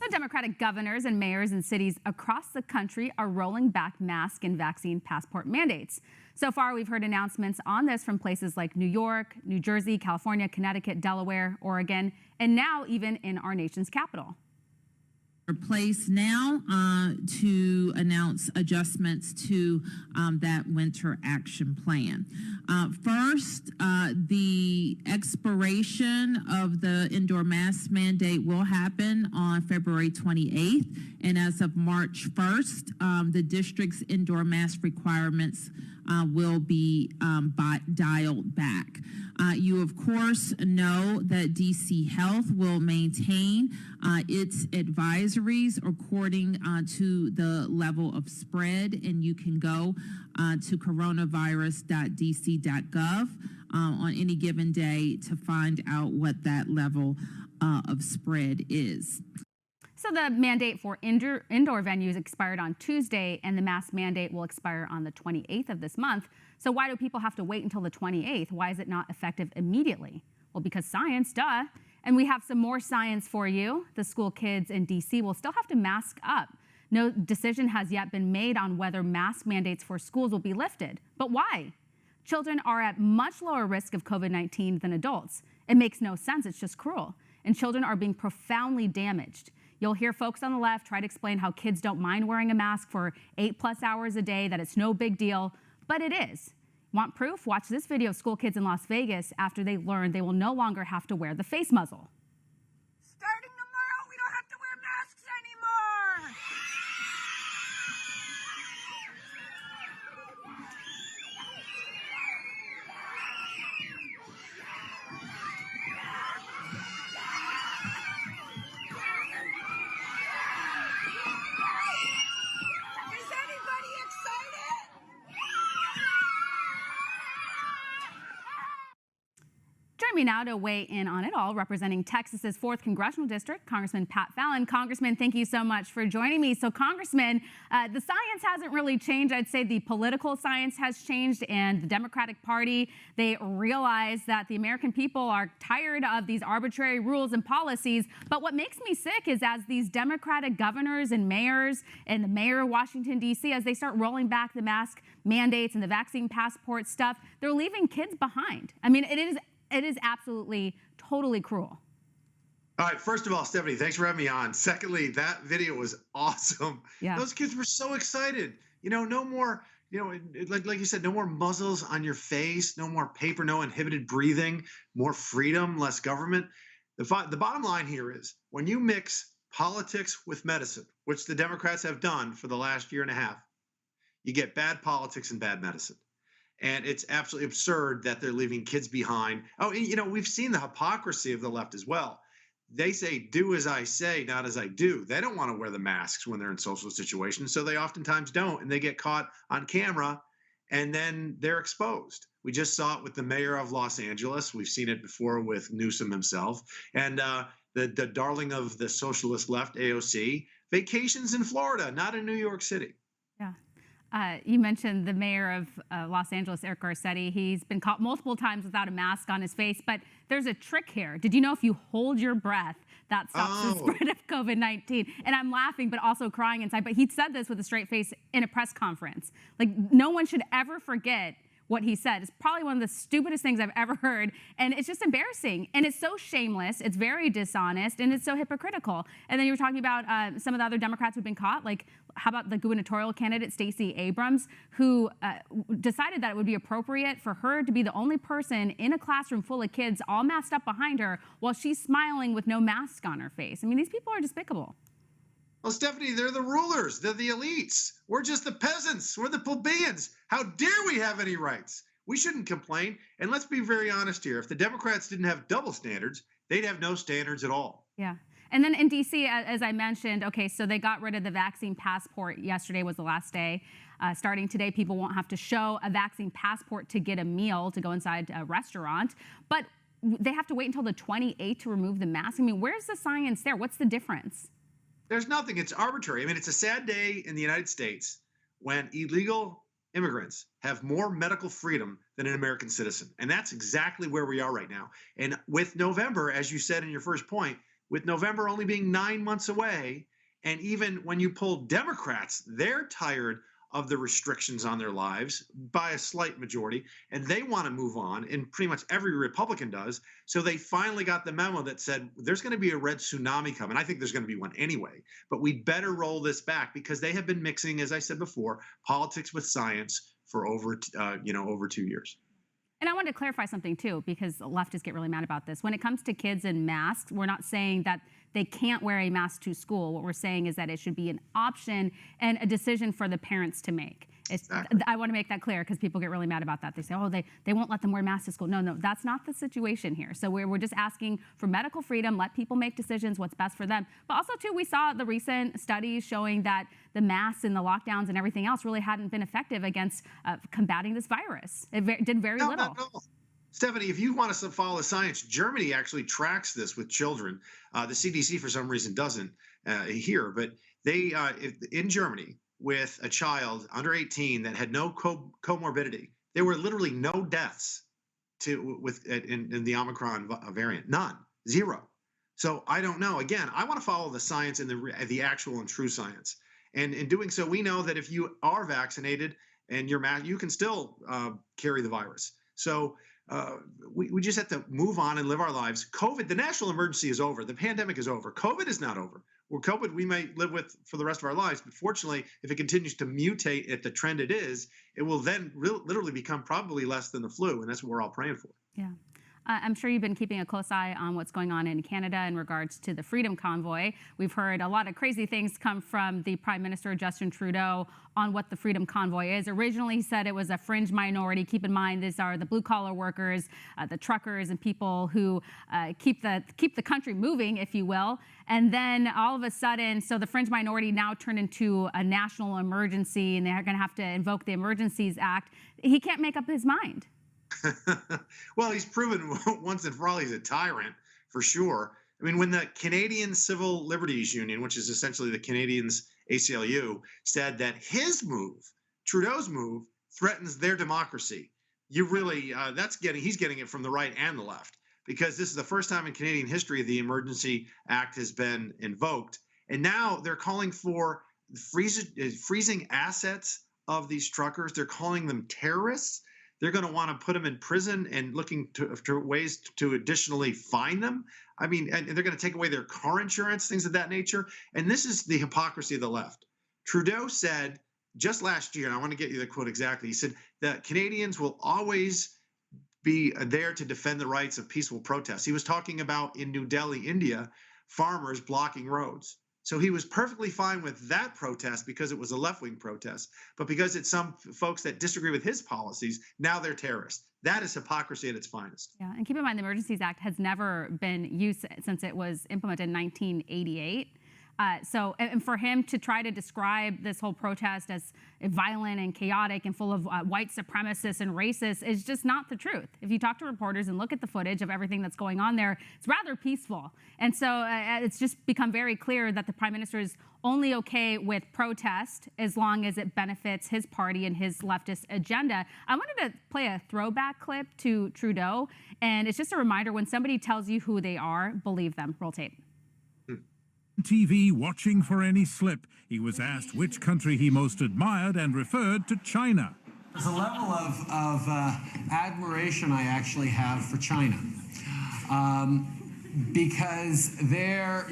Democratic governors and mayors in cities across the country are rolling back mask and vaccine passport mandates. So far, we've heard announcements on this from places like New York, New Jersey, California, Connecticut, Delaware, Oregon, and now even in our nation's capital. Place now to announce adjustments to that winter action plan. First, the expiration of the indoor mask mandate will happen on February 28th, and as of March 1st, the district's indoor mask requirements will be dialed back. You, of course, know that DC Health will maintain its advisories according to the level of spread, and you can go to coronavirus.dc.gov on any given day to find out what that level of spread is. So the mandate for indoor venues expired on Tuesday, and the mask mandate will expire on the 28th of this month. So why do people have to wait until the 28th? Why is it not effective immediately? Well, because science, duh. And we have some more science for you. The school kids in DC will still have to mask up. No decision has yet been made on whether mask mandates for schools will be lifted. But why? Children are at much lower risk of COVID-19 than adults. It makes no sense. It's just cruel. And children are being profoundly damaged. You'll hear folks on the left try to explain how kids don't mind wearing a mask for 8+ hours a day, that it's no big deal, but it is. Want proof? Watch this video of school kids in Las Vegas after they learn they will no longer have to wear the face muzzle. Starting tomorrow, we don't have to wear masks anymore! Join me now to weigh in on it all, representing Texas's 4th Congressional District, Congressman Pat Fallon. Congressman, thank you so much for joining me. So, Congressman, the science hasn't really changed. I'd say the political science has changed, and the Democratic Party, they realize that the American people are tired of these arbitrary rules and policies. But what makes me sick is as these Democratic governors and mayors and the mayor of Washington, D.C., as they start rolling back the mask mandates and the vaccine passport stuff, they're leaving kids behind. I mean, it is absolutely, totally cruel. All right. First of all, Stephanie, thanks for having me on. Secondly, that video was awesome. Yeah. Those kids were so excited. You know, no more, like you said, no more muzzles on your face, no more paper, no inhibited breathing, more freedom, less government. The bottom line here is when you mix politics with medicine, which the Democrats have done for the last year and a half, you get bad politics and bad medicine. And it's absolutely absurd that they're leaving kids behind. Oh, we've seen the hypocrisy of the left as well. They say, do as I say, not as I do. They don't want to wear the masks when they're in social situations, so they oftentimes don't, and they get caught on camera, and then they're exposed. We just saw it with the mayor of Los Angeles. We've seen it before with Newsom himself. And the darling of the socialist left, AOC, vacations in Florida, not in New York City. Yeah. You mentioned the mayor of Los Angeles, Eric Garcetti. He's been caught multiple times without a mask on his face, but there's a trick here. Did you know if you hold your breath, that stops the spread of COVID-19? And I'm laughing, but also crying inside. But he said this with a straight face in a press conference. Like, no one should ever forget what he said. It's probably one of the stupidest things I've ever heard, and it's just embarrassing. And it's so shameless, it's very dishonest, and it's so hypocritical. And then you were talking about some of the other Democrats who've been caught, like how about the gubernatorial candidate, Stacey Abrams, who decided that it would be appropriate for her to be the only person in a classroom full of kids all masked up behind her while she's smiling with no mask on her face. I mean, these people are despicable. Well, Stephanie, they're the rulers. They're the elites. We're just the peasants. We're the plebeians. How dare we have any rights? We shouldn't complain. And let's be very honest here. If the Democrats didn't have double standards, they'd have no standards at all. Yeah. And then in D.C., as I mentioned, okay, so they got rid of the vaccine passport. Yesterday was the last day. Starting today, people won't have to show a vaccine passport to get a meal, to go inside a restaurant. But they have to wait until the 28th to remove the mask. I mean, where's the science there? What's the difference? There's nothing. It's arbitrary. I mean, it's a sad day in the United States when illegal immigrants have more medical freedom than an American citizen. And that's exactly where we are right now. And with November, as you said in your first point, with November only being 9 months away. And even when you poll Democrats, they're tired of the restrictions on their lives by a slight majority, and they want to move on, and pretty much every Republican does. So they finally got the memo that said there's going to be a red tsunami coming. I think there's going to be one anyway, but we better roll this back because they have been mixing, as I said before, politics with science for over 2 years. And I wanted to clarify something too, because leftists get really mad about this. When it comes to kids and masks, we're not saying that they can't wear a mask to school. What we're saying is that it should be an option and a decision for the parents to make. Exactly. I want to make that clear because people get really mad about that. They say, oh, they won't let them wear masks to school. No, that's not the situation here. So we're just asking for medical freedom, let people make decisions what's best for them. But also, too, we saw the recent studies showing that the masks and the lockdowns and everything else really hadn't been effective against combating this virus. It did very little. Not at all. Stephanie, if you want us to follow the science, Germany actually tracks this with children. The CDC, for some reason, doesn't here, but they in Germany, with a child under 18 that had no comorbidity, there were literally no deaths in the Omicron variant. None. Zero. So I don't know. Again, I want to follow the science and the actual and true science. And in doing so, we know that if you are vaccinated and you're you can still carry the virus. So we just have to move on and live our lives. COVID, the national emergency is over. The pandemic is over. COVID is not over. Well, COVID we might live with for the rest of our lives, but fortunately, if it continues to mutate at the trend it is, it will then literally become probably less than the flu, and that's what we're all praying for. Yeah. I'm sure you've been keeping a close eye on what's going on in Canada in regards to the Freedom Convoy. We've heard a lot of crazy things come from the Prime Minister, Justin Trudeau, on what the Freedom Convoy is. Originally, he said it was a fringe minority. Keep in mind, these are the blue-collar workers, the truckers, and people who keep the country moving, if you will. And then all of a sudden, so the fringe minority now turned into a national emergency, and they're going to have to invoke the Emergencies Act. He can't make up his mind. Well, he's proven once and for all he's a tyrant, for sure. I mean, when the Canadian Civil Liberties Union, which is essentially the Canadians' ACLU, said that his move, Trudeau's move, threatens their democracy, you really, he's getting it from the right and the left, because this is the first time in Canadian history the Emergency Act has been invoked. And now they're calling for freezing assets of these truckers. They're calling them terrorists. They're going to want to put them in prison and looking to ways to additionally fine them. I mean, and they're going to take away their car insurance, things of that nature. And this is the hypocrisy of the left. Trudeau said just last year, and I want to get you the quote exactly, he said that Canadians will always be there to defend the rights of peaceful protests. He was talking about in New Delhi, India, farmers blocking roads. So he was perfectly fine with that protest because it was a left-wing protest. But because it's some folks that disagree with his policies, now they're terrorists. That is hypocrisy at its finest. Yeah, and keep in mind the Emergencies Act has never been used since it was implemented in 1988. And for him to try to describe this whole protest as violent and chaotic and full of white supremacists and racists is just not the truth. If you talk to reporters and look at the footage of everything that's going on there, it's rather peaceful. And so it's just become very clear that the Prime Minister is only okay with protest as long as it benefits his party and his leftist agenda. I wanted to play a throwback clip to Trudeau, and it's just a reminder, when somebody tells you who they are, believe them. Roll tape. TV watching for any slip. He was asked which country he most admired and referred to China. There's a level of admiration I actually have for China because their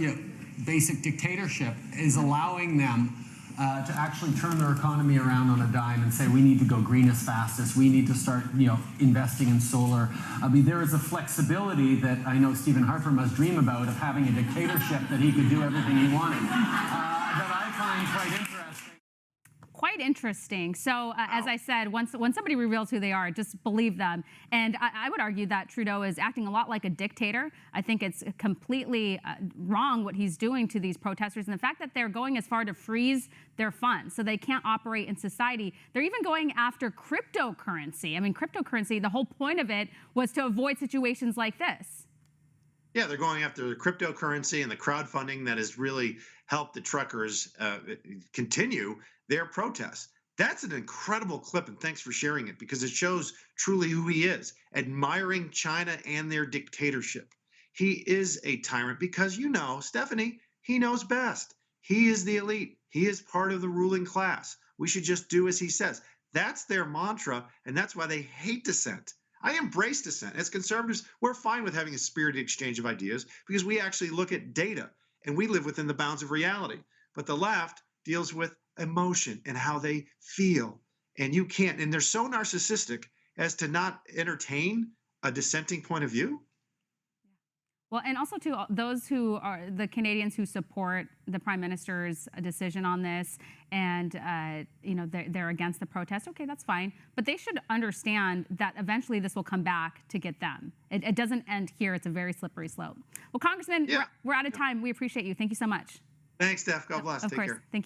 basic dictatorship is allowing them to actually turn their economy around on a dime and say, we need to go green as fast as we need to start, investing in solar. I mean, there is a flexibility that I know Stephen Harper must dream about, of having a dictatorship that he could do everything he wanted, that I find quite interesting. Quite interesting. So, as I said, when somebody reveals who they are, just believe them. And I would argue that Trudeau is acting a lot like a dictator. I think it's completely wrong what he's doing to these protesters, and the fact that they're going as far to freeze their funds so they can't operate in society. They're even going after cryptocurrency. I mean, cryptocurrency, the whole point of it was to avoid situations like this. Yeah, they're going after the cryptocurrency and the crowdfunding that has really helped the truckers continue their protests. That's an incredible clip, and thanks for sharing it, because it shows truly who he is, admiring China and their dictatorship. he is a tyrant because, Stephanie, he knows best. He is the elite. He is part of the ruling class. We should just do as he says. That's their mantra, and that's why they hate dissent. I embrace dissent. As conservatives, we're fine with having a spirited exchange of ideas because we actually look at data and we live within the bounds of reality. But the left deals with emotion and how they feel. And you can't, and they're so narcissistic as to not entertain a dissenting point of view. Well, and also to those who are the Canadians who support the Prime Minister's decision on this, and they're against the protest. Okay, that's fine, but they should understand that eventually this will come back to get them. It doesn't end here. It's a very slippery slope. Well, Congressman, we're out of time. We appreciate you. Thank you so much. Thanks, Steph. God bless. Of Take course. care. Thank you.